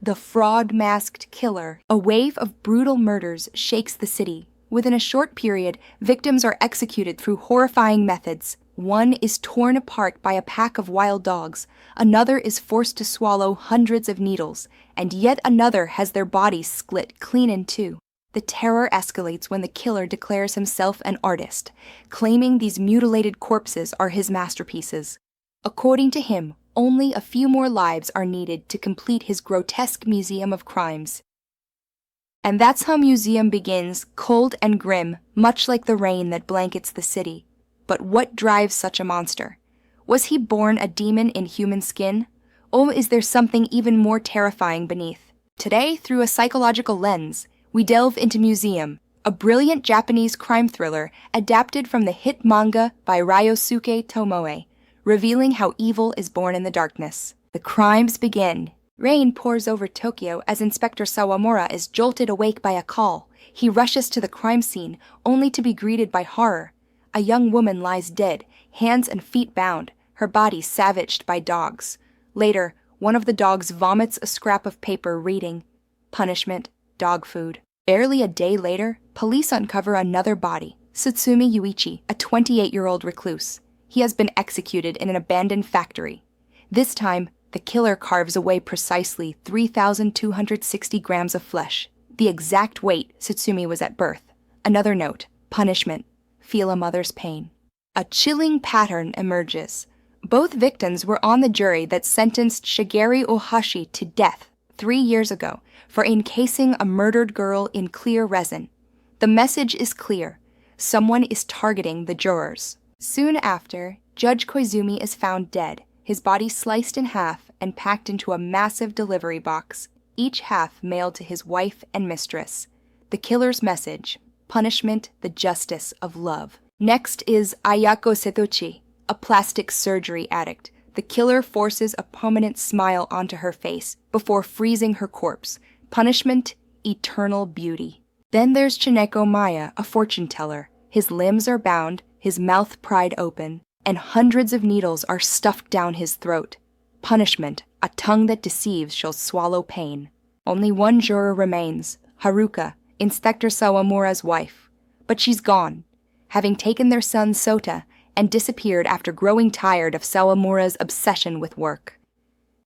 the fraud-masked killer. A wave of brutal murders shakes the city. Within a short period, victims are executed through horrifying methods. One is torn apart by a pack of wild dogs, another is forced to swallow hundreds of needles, and yet another has their bodies split clean in two. The terror escalates when the killer declares himself an artist, claiming these mutilated corpses are his masterpieces. According to him, only a few more lives are needed to complete his grotesque museum of crimes. And that's how Museum begins, cold and grim, much like the rain that blankets the city. But what drives such a monster? Was he born a demon in human skin? Or is there something even more terrifying beneath? Today, through a psychological lens, we delve into Museum, a brilliant Japanese crime thriller adapted from the hit manga by Ryosuke Tomoe, revealing how evil is born in the darkness. The crimes begin. Rain pours over Tokyo as Inspector Sawamura is jolted awake by a call. He rushes to the crime scene, only to be greeted by horror. A young woman lies dead, hands and feet bound, her body savaged by dogs. Later, one of the dogs vomits a scrap of paper reading, "Punishment, dog food." Barely a day later, police uncover another body, Tsutsumi Yuichi, a 28-year-old recluse. He has been executed in an abandoned factory. This time, the killer carves away precisely 3,260 grams of flesh, the exact weight Tsutsumi was at birth. Another note, punishment, feel a mother's pain. A chilling pattern emerges. Both victims were on the jury that sentenced Shigeru Ohashi to death 3 years ago for encasing a murdered girl in clear resin. The message is clear. Someone is targeting the jurors. Soon after, Judge Koizumi is found dead, his body sliced in half and packed into a massive delivery box, each half mailed to his wife and mistress. The killer's message, punishment, the justice of love. Next is Ayako Setouchi, a plastic surgery addict. The killer forces a permanent smile onto her face before freezing her corpse. Punishment, eternal beauty. Then there's Chineko Maya, a fortune teller. His limbs are bound, his mouth pried open, and hundreds of needles are stuffed down his throat. Punishment, a tongue that deceives shall swallow pain. Only one juror remains, Haruka, Inspector Sawamura's wife. But she's gone, having taken their son Sota and disappeared after growing tired of Sawamura's obsession with work.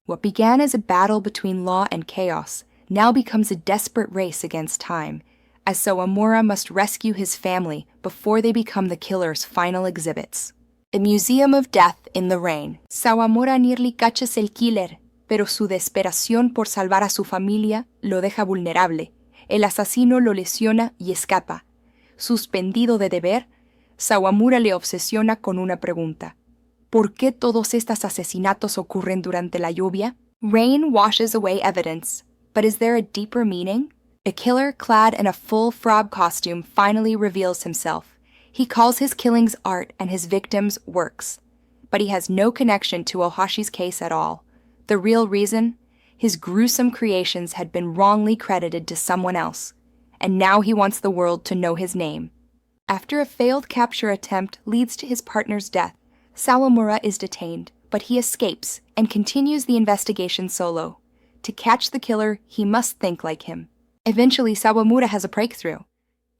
What began as a battle between law and chaos now becomes a desperate race against time, as Sawamura must rescue his family before they become the killer's final exhibits. A Museum of Death in the Rain. Sawamura nearly catches el killer, pero su desesperación por salvar a su familia lo deja vulnerable. El asesino lo lesiona y escapa. Suspendido de deber, Sawamura le obsesiona con una pregunta. ¿Por qué todos estos asesinatos ocurren durante la lluvia? Rain washes away evidence, but is there a deeper meaning? A killer clad in a full frog costume finally reveals himself. He calls his killings art and his victims works. But he has no connection to Ohashi's case at all. The real reason? His gruesome creations had been wrongly credited to someone else, and now he wants the world to know his name. After a failed capture attempt leads to his partner's death, Sawamura is detained, but he escapes and continues the investigation solo. To catch the killer, he must think like him. Eventually, Sawamura has a breakthrough.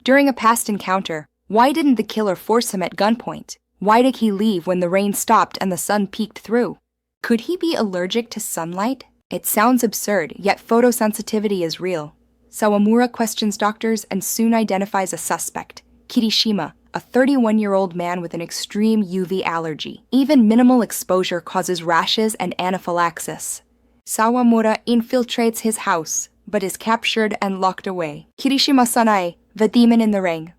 During a past encounter, why didn't the killer force him at gunpoint? Why did he leave when the rain stopped and the sun peeked through? Could he be allergic to sunlight? It sounds absurd, yet photosensitivity is real. Sawamura questions doctors and soon identifies a suspect, Kirishima, a 31-year-old man with an extreme UV allergy. Even minimal exposure causes rashes and anaphylaxis. Sawamura infiltrates his house, but is captured and locked away. Kirishima Sanae, the demon in the ring.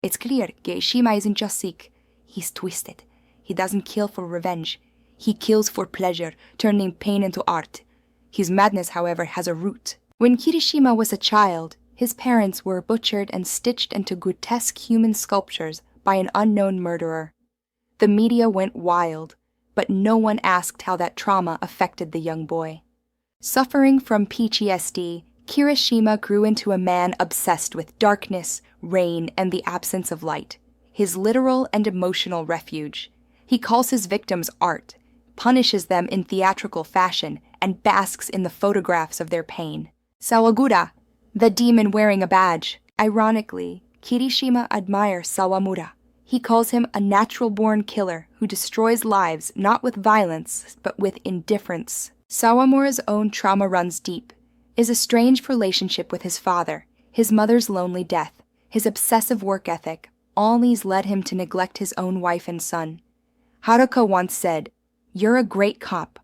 It's clear Kirishima isn't just sick. He's twisted. He doesn't kill for revenge. He kills for pleasure, turning pain into art. His madness, however, has a root. When Kirishima was a child, his parents were butchered and stitched into grotesque human sculptures by an unknown murderer. The media went wild, but no one asked how that trauma affected the young boy. Suffering from PTSD, Kirishima grew into a man obsessed with darkness, rain, and the absence of light, his literal and emotional refuge. He calls his victims art, punishes them in theatrical fashion, and basks in the photographs of their pain. Sawagura, the demon wearing a badge. Ironically, Kirishima admires Sawamura. He calls him a natural-born killer who destroys lives not with violence, but with indifference. Sawamura's own trauma runs deep. His estranged relationship with his father, his mother's lonely death, his obsessive work ethic, all these led him to neglect his own wife and son. Haruka once said, "You're a great cop,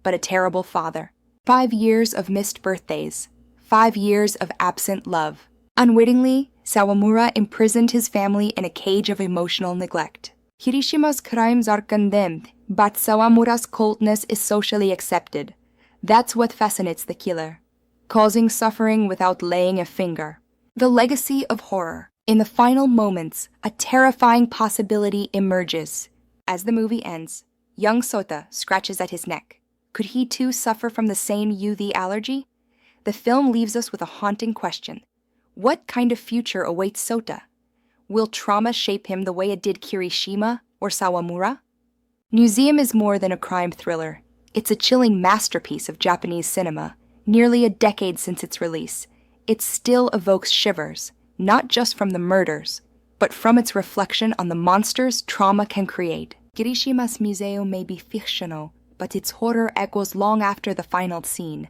but a terrible father." 5 years of missed birthdays. 5 years of absent love. Unwittingly, Sawamura imprisoned his family in a cage of emotional neglect. Kirishima's crimes are condemned, but Sawamura's coldness is socially accepted. That's what fascinates the killer, causing suffering without laying a finger. The legacy of horror. In the final moments, a terrifying possibility emerges. As the movie ends, young Sota scratches at his neck. Could he too suffer from the same UV allergy? The film leaves us with a haunting question. What kind of future awaits Sota? Will trauma shape him the way it did Kirishima or Sawamura? Museum is more than a crime thriller. It's a chilling masterpiece of Japanese cinema. Nearly a decade since its release, it still evokes shivers, not just from the murders, but from its reflection on the monsters trauma can create. Kirishima's Museo may be fictional, but its horror echoes long after the final scene.